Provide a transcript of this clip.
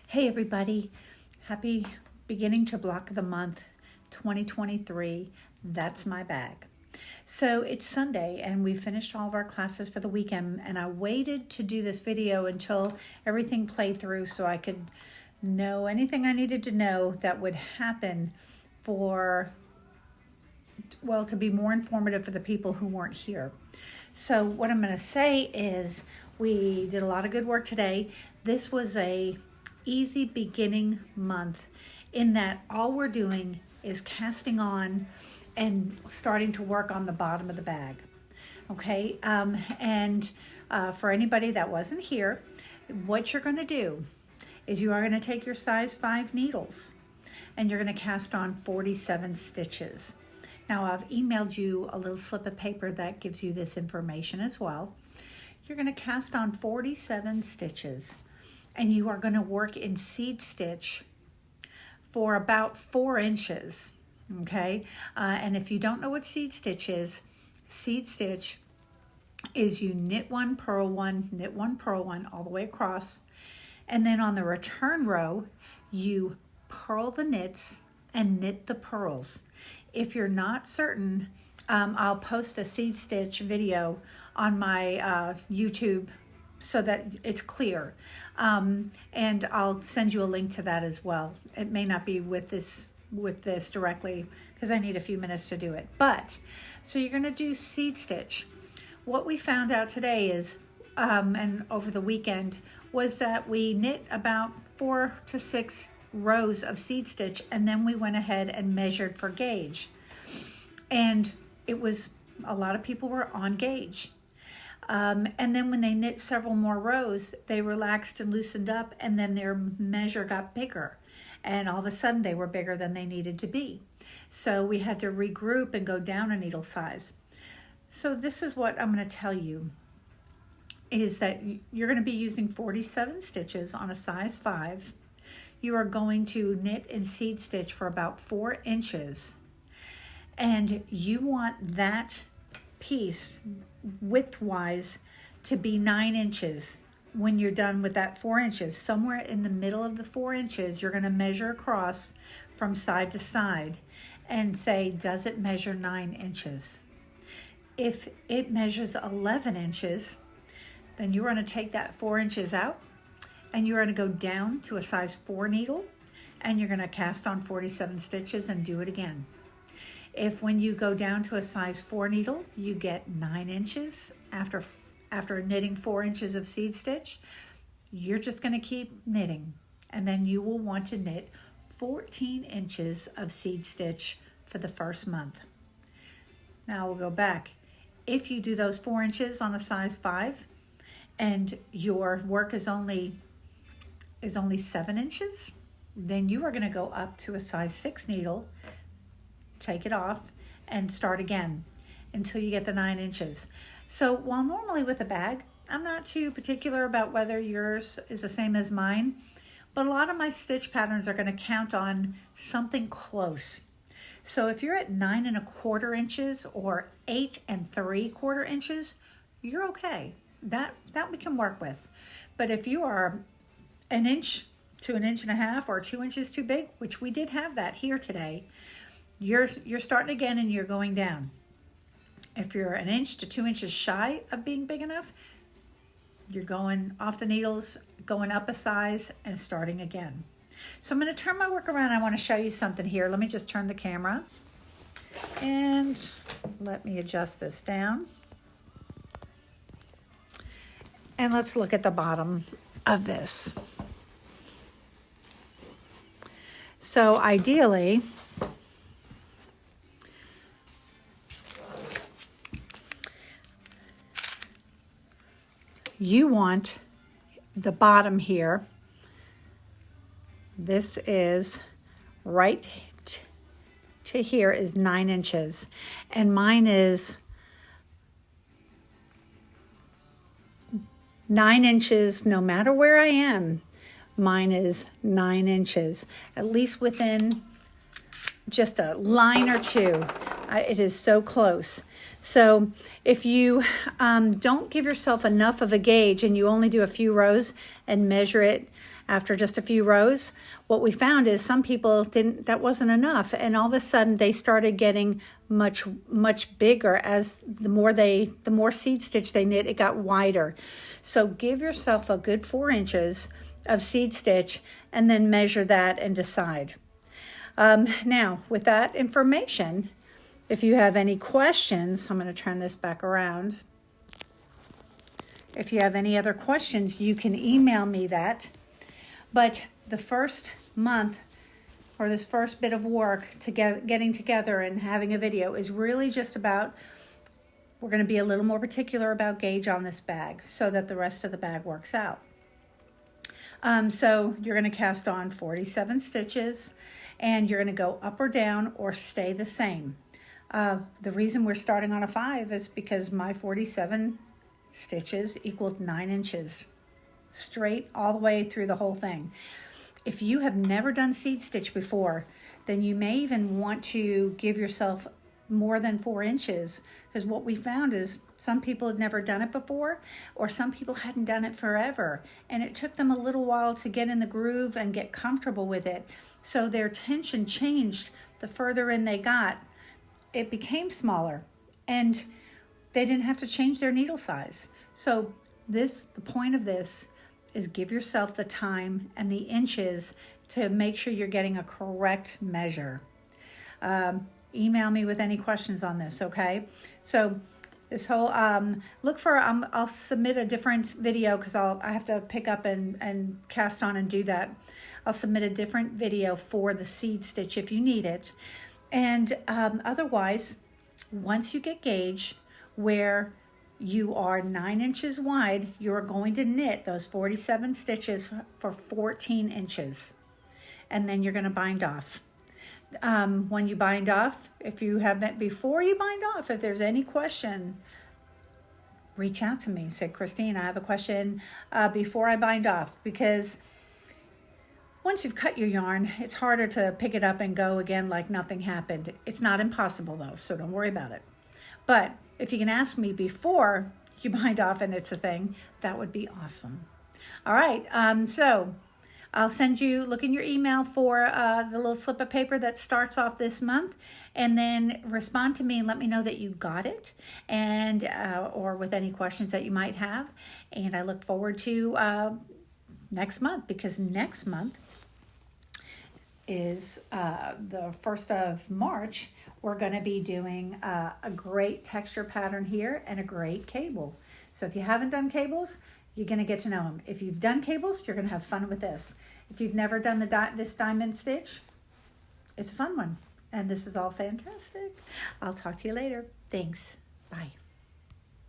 Hey everybody, happy beginning to block of the month 2023. That's my bag. So it's Sunday and we finished all of our classes for the weekend, and I waited to do this video until everything played through so I could know anything I needed to know that would happen to be more informative for the people who weren't here. So what I'm going to say is we did a lot of good work today. This was a easy beginning month in that all we're doing is casting on and starting to work on the bottom of the bag. Okay, for anybody that wasn't here, what you're going to do is you are going to take your size 5 needles and you're going to cast on 47 stitches. Now I've emailed you a little slip of paper that gives you this information as well. You're going to cast on 47 stitches and you are going to work in seed stitch for about 4 inches. Okay, and if you don't know what seed stitch is you knit one, purl one, knit one, purl one all the way across, and then on the return row you purl the knits and knit the purls. If you're not certain, I'll post a seed stitch video on my YouTube so that it's clear, and I'll send you a link to that as well. It may not be with this directly because I need a few minutes to do it, but so you're going to do seed stitch. What we found out today is and over the weekend was that we knit about 4 to 6 rows of seed stitch, and then we went ahead and measured for gauge, and it was a lot of people were on gauge, and then when they knit several more rows they relaxed and loosened up, and then their measure got bigger, and all of a sudden they were bigger than they needed to be, so we had to regroup and go down a needle size. So this is what I'm going to tell you is that you're going to be using 47 stitches on a size 5. You are going to knit and seed stitch for about 4 inches, and you want that piece width-wise to be 9 inches. When you're done with that 4 inches, somewhere in the middle of the 4 inches, you're going to measure across from side to side and say, does it measure 9 inches? If it measures 11 inches, then you're going to take that 4 inches out and you're going to go down to a size 4 needle and you're going to cast on 47 stitches and do it again. If when you go down to a size 4 needle, you get 9 inches after knitting 4 inches of seed stitch, you're just going to keep knitting, and then you will want to knit 14 inches of seed stitch for the first month. Now we'll go back. If you do those 4 inches on a size 5 and your work is only 7 inches, then you are going to go up to a size 6 needle, take it off, and start again until you get the 9 inches. So while normally with a bag, I'm not too particular about whether yours is the same as mine, but a lot of my stitch patterns are going to count on something close. So if you're at 9 1/4 inches or 8 3/4 inches, you're okay. That we can work with. But if you are 1 inch to 1.5 inches or 2 inches too big, which we did have that here today, you're starting again and you're going down. If you're 1 inch to 2 inches shy of being big enough, you're going off the needles, going up a size and starting again. So I'm going to turn my work around. I want to show you something here. Let me just turn the camera and let me adjust this down. And let's look at the bottom of this. So ideally, you want the bottom here. This is right to here is 9 inches, and mine is 9 inches no matter where I am. Mine is 9 inches, at least within just a line or two. It is so close. So if you don't give yourself enough of a gauge and you only do a few rows and measure it after just a few rows, what we found is some people that wasn't enough, and all of a sudden they started getting much bigger. As the more seed stitch they knit, it got wider. So give yourself a good 4 inches of seed stitch and then measure that and decide. Now, with that information, if you have any questions, I'm going to turn this back around. If you have any other questions, you can email me that. But the first month, or this first bit of work to getting together and having a video, is really just about, we're going to be a little more particular about gauge on this bag so that the rest of the bag works out. So you're going to cast on 47 stitches, and you're going to go up or down or stay the same. The reason we're starting on a 5 is because my 47 stitches equaled 9 inches straight all the way through the whole thing. If you have never done seed stitch before, then you may even want to give yourself more than 4 inches, because what we found is some people had never done it before, or some people hadn't done it forever, and it took them a little while to get in the groove and get comfortable with it. So their tension changed the further in they got. It became smaller, and they didn't have to change their needle size. So the point of this is give yourself the time and the inches to make sure you're getting a correct measure. Email me with any questions on this, okay? So this whole, look for, I'll submit a different video because I have to pick up and cast on and do that. I'll submit a different video for the seed stitch if you need it. And otherwise, once you get gauge where you are 9 inches wide, you're going to knit those 47 stitches for 14 inches. And then you're going to bind off. When you bind off, if you haven't, before you bind off, if there's any question, reach out to me. Say, Christine, I have a question before I bind off, because once you've cut your yarn, it's harder to pick it up and go again like nothing happened. It's not impossible though, so don't worry about it. But if you can ask me before you bind off and it's a thing, that would be awesome. All right, so I'll send you, look in your email for the little slip of paper that starts off this month, and then respond to me and let me know that you got it, and or with any questions that you might have. And I look forward to next month, because next month is the 1st of March. We're going to be doing a great texture pattern here and a great cable. So if you haven't done cables, you're going to get to know them. If you've done cables, you're going to have fun with this. If you've never done this diamond stitch, it's a fun one. And this is all fantastic. I'll talk to you later. Thanks. Bye.